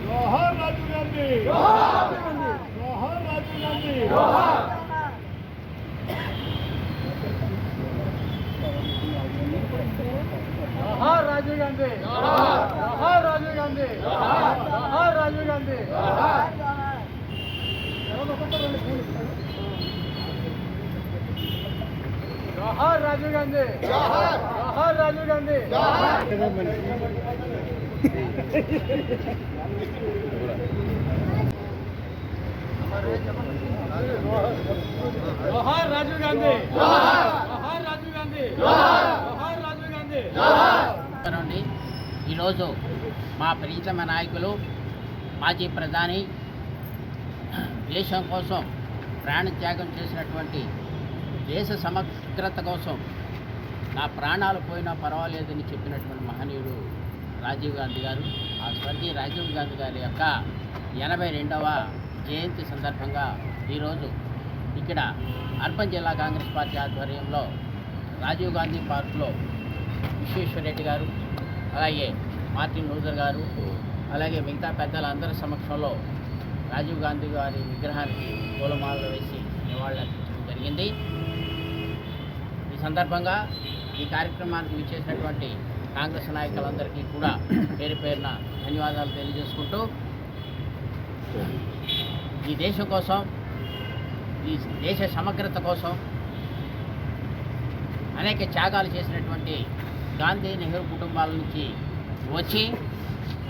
जोहार राजीव गांधी, जोहार राजीव गांधी, जोहार राजीव गांधी, जोहार राजीव गांधी, जोहार राजीव गांधी, जोहार राजीव गांधी, जोहार राजीव गांधी, जोहार राजीव गांधी, जोहार राजीव गांधी, जोहार राजीव गांधी। ఈరోజు మా ప్రియతమ నాయకులు మాజీ ప్రధాని దేశం కోసం ప్రాణత్యాగం చేసినటువంటి దేశ సమగ్రత కోసం నా ప్రాణాలు పోయినా పర్వాలేదని చెప్పినటువంటి మహనీయుడు రాజీవ్ గాంధీ గారు. ఆ స్వర్గీయ రాజీవ్ గాంధీ గారి యొక్క 82వ జయంతి సందర్భంగా ఈరోజు ఇక్కడ అర్బన్ జిల్లా కాంగ్రెస్ పార్టీ ఆధ్వర్యంలో రాజీవ్ గాంధీ పార్క్లో విశ్వేశ్వరరెడ్డి గారు, అలాగే మార్టిన్ లూథర్ గారు, అలాగే మిగతా పెద్దలందరి సమక్షంలో రాజీవ్ గాంధీ గారి విగ్రహానికి పూలమాలలు వేసి నివాళులర్పించడం జరిగింది. ఈ సందర్భంగా ఈ కార్యక్రమానికి విచ్చేసినటువంటి కాంగ్రెస్ నాయకులందరికీ కూడా పేరు పేరున ధన్యవాదాలు తెలియజేసుకుంటూ, ఈ దేశం కోసం, ఈ దేశ సమగ్రత కోసం అనేక త్యాగాలు చేసినటువంటి గాంధీ, నెహ్రూ కుటుంబాల నుంచి వచ్చి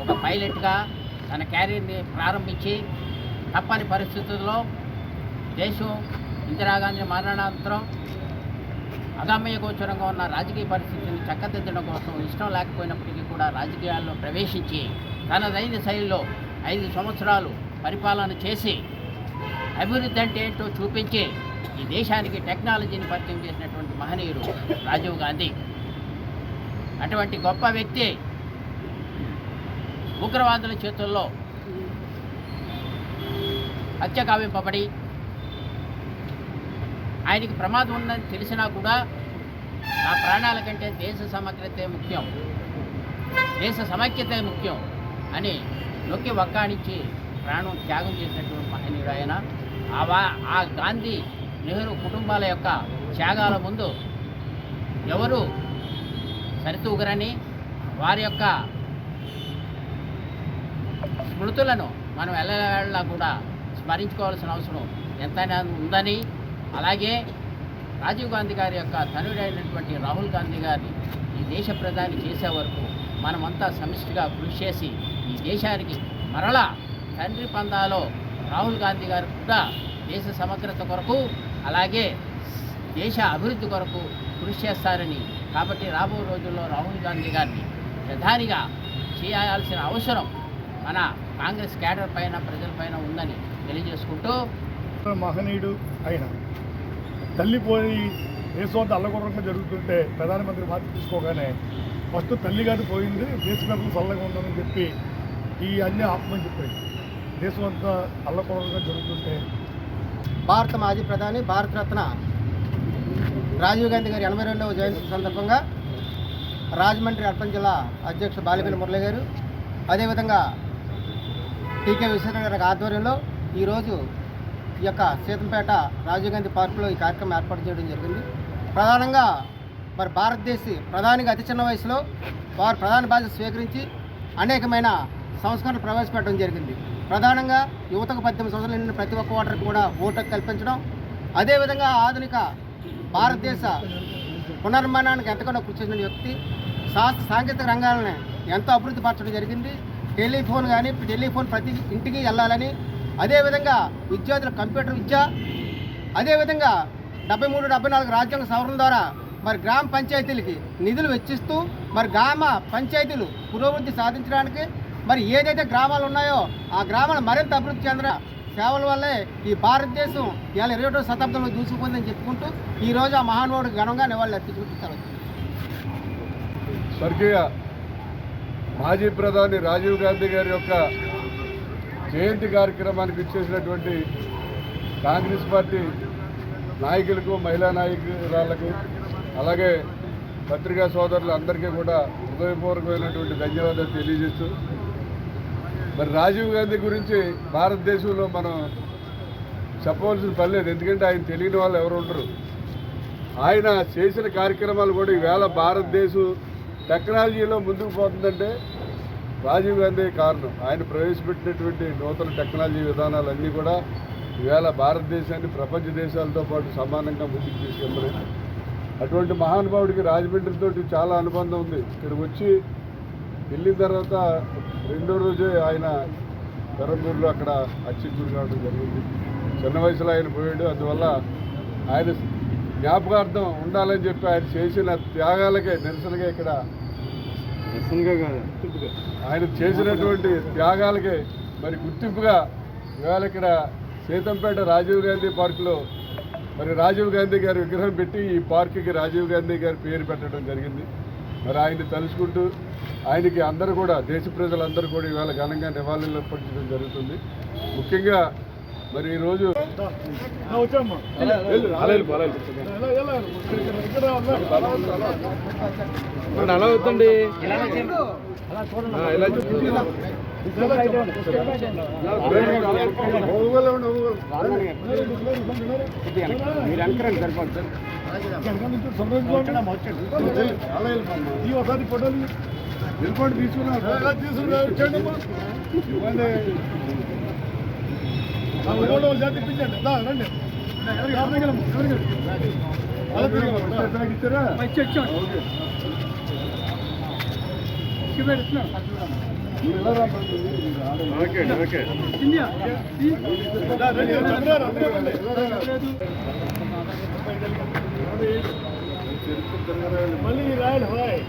ఒక పైలట్గా తన క్యారియర్ని ప్రారంభించి తప్పని పరిస్థితుల్లో దేశం ఇందిరాగాంధీ మరణానంతరం అగమ్య గోచరంగా ఉన్న రాజకీయ పరిస్థితిని చక్కదిద్దడం కోసం ఇష్టం లేకపోయినప్పటికీ కూడా రాజకీయాల్లో ప్రవేశించి తనదైన శైలిలో 5 సంవత్సరాలు పరిపాలన చేసి అభివృద్ధి అంటే ఏంటో చూపించి ఈ దేశానికి టెక్నాలజీని పరిచయం చేసినటువంటి మహనీయుడు రాజీవ్ గాంధీ. అటువంటి గొప్ప వ్యక్తి ఉగ్రవాదుల చేతుల్లో హత్య కావింపబడి ఆయనకి ప్రమాదం ఉందని తెలిసినా కూడా నా ప్రాణాల కంటే దేశ సమగ్రతే ముఖ్యం, దేశ సమైక్యతే ముఖ్యం అని నొక్కి వక్కాణించి ప్రాణం త్యాగం చేసినటువంటి మహనీయుడు ఆయన. ఆ గాంధీ, నెహ్రూ కుటుంబాల యొక్క త్యాగాల ముందు ఎవరు సరితూగరని, వారి యొక్క స్మృతులను మనం ఎల్లవేళలా కూడా స్మరించుకోవాల్సిన అవసరం ఎంతైనా ఉందని, అలాగే రాజీవ్ గాంధీ గారి యొక్క తనుడైనటువంటి రాహుల్ గాంధీ గారిని ఈ దేశ ప్రధాని చేసే వరకు మనమంతా సమిష్టిగా కృషి చేసి ఈ దేశానికి మరలా తండ్రి పందాలో రాహుల్ గాంధీ గారు కూడా దేశ సమగ్రత కొరకు, అలాగే దేశ అభివృద్ధి కొరకు కృషి చేస్తారని, కాబట్టి రాబో రోజుల్లో రాహుల్ గాంధీ గారిని ప్రధానిగా చేయాల్సిన అవసరం మన కాంగ్రెస్ క్యాడర్ పైన, ప్రజలపైన ఉందని తెలియజేసుకుంటూ, మహనీయుడు అయిన తల్లి పోయి దేశం అల్లగొరంగా జరుగుతుంటే ప్రధానమంత్రి బాధ్యత తీసుకోగానే ఫస్ట్ తల్లి గారి పోయింది, దేశవ్యాప్తంగా చల్లగా ఉందని చెప్పి ఈ అన్ని ఆత్మని చెప్పాయి. దేశం అంతా అల్లకొరంగా జరుగుతుంటే భారత మాజీ ప్రధాని, భారతరత్న రాజీవ్ గాంధీ గారి 82వ జయంతి సందర్భంగా రాజమండ్రి అర్బన్ జిల్లా అధ్యక్షుడు బాలిపల్లి మురళి గారు, అదేవిధంగా టీకే విశ్వేశ్వర గారి ఆధ్వర్యంలో ఈరోజు ఈ యొక్క సీతంపేట రాజీవ్ గాంధీ పార్కులో ఈ కార్యక్రమం ఏర్పాటు చేయడం జరిగింది. ప్రధానంగా మరి భారతదేశ ప్రధానిగా అతి చిన్న వయసులో వారు ప్రధాన బాధ్యత స్వీకరించి అనేకమైన సంస్కరణలు ప్రవేశపెట్టడం జరిగింది. ప్రధానంగా యువతకు 18 సంవత్సరాలు నిండిన ప్రతి ఒక్క ఓటర్కి కూడా ఓటు కల్పించడం, అదేవిధంగా ఆధునిక భారతదేశ పునర్నిర్మాణానికి ఎంతగానో కృషి చేసిన వ్యక్తి, సాంకేతిక రంగాలను ఎంతో అభివృద్ధి పరచడం జరిగింది. టెలిఫోన్ ప్రతి ఇంటికి వెళ్ళాలని, అదేవిధంగా విద్యార్థుల కంప్యూటర్ విద్య, అదేవిధంగా 73-74 రాజ్యాంగ సవరణ ద్వారా మరి గ్రామ పంచాయతీలకి నిధులు వెచ్చిస్తూ మరి గ్రామ పంచాయతీలు పురోభివృద్ధి సాధించడానికి మరి ఏదైతే గ్రామాలు ఉన్నాయో ఆ గ్రామాలు మరింత అభివృద్ధి చెందడం సేవల వల్లే ఈ భారతదేశం ఇవాళ 21వ శతాబ్దంలో దూసుకుపోయిందని చెప్పుకుంటూ ఈరోజు ఆ మహానుభావుడికి ఘనంగా నివాళులు అర్పించుకుంటారు. స్వర్గీయ మాజీ ప్రధాని రాజీవ్ గాంధీ గారి యొక్క జయంతి కార్యక్రమానికి ఇచ్చేసినటువంటి కాంగ్రెస్ పార్టీ నాయకులకు, మహిళా నాయకురాళ్లకు, అలాగే పత్రికా సోదరులు అందరికీ కూడా హృదయపూర్వకమైనటువంటి ధన్యవాదాలు తెలియజేస్తూ, మరి రాజీవ్ గాంధీ గురించి భారతదేశంలో మనం చెప్పవలసిన పని లేదు, ఎందుకంటే ఆయన తెలియని వాళ్ళు ఎవరు ఉండరు. ఆయన చేసిన కార్యక్రమాలు కూడా ఈవేళ భారతదేశం టెక్నాలజీలో ముందుకు పోతుందంటే రాజీవ్ గాంధీ కారణం. ఆయన ప్రవేశపెట్టినటువంటి నూతన టెక్నాలజీ విధానాలన్నీ కూడా ఈవేళ భారతదేశాన్ని ప్రపంచ దేశాలతో పాటు సమానంగా ముందుకు తీసుకెళ్ళారు. అటువంటి మహానుభావుడికి రాజమండ్రితో చాలా అనుబంధం ఉంది. ఇక్కడికి వచ్చి వెళ్ళిన తర్వాత రెండో రోజే ఆయన పెరంబూరులో అక్కడ అచ్చించుడు కావడం జరిగింది. చిన్న వయసులో ఆయన పోయాడు. అందువల్ల ఆయన జ్ఞాపకార్థం ఉండాలని చెప్పి ఆయన చేసిన త్యాగాలకే నిరసనగా ఇక్కడ ఆయన చేసినటువంటి త్యాగాలకే మరి గుర్తింపుగా ఇవాళ ఇక్కడ సీతంపేట రాజీవ్ గాంధీ పార్కులో మరి రాజీవ్ గాంధీ గారి విగ్రహం పెట్టి ఈ పార్కుకి రాజీవ్ గాంధీ గారి పేరు పెట్టడం జరిగింది. మరి ఆయన్ని తలుచుకుంటూ ఆయనకి అందరూ కూడా, దేశ ప్రజలందరూ కూడా ఇవాళ ఘనంగా నివాళులు అర్పించడం జరుగుతుంది. ముఖ్యంగా మరి ఈరోజు అలా అవుతుంది. మీరు అంకరండి సరిపడు ఒకసారి ఫోటోలు వెళ్ళిపోండి, తీసుకున్నాండి జాతి ఇప్పించండి. రండి ఇచ్చారా? మళ్ళీ రాయల్ హాయ్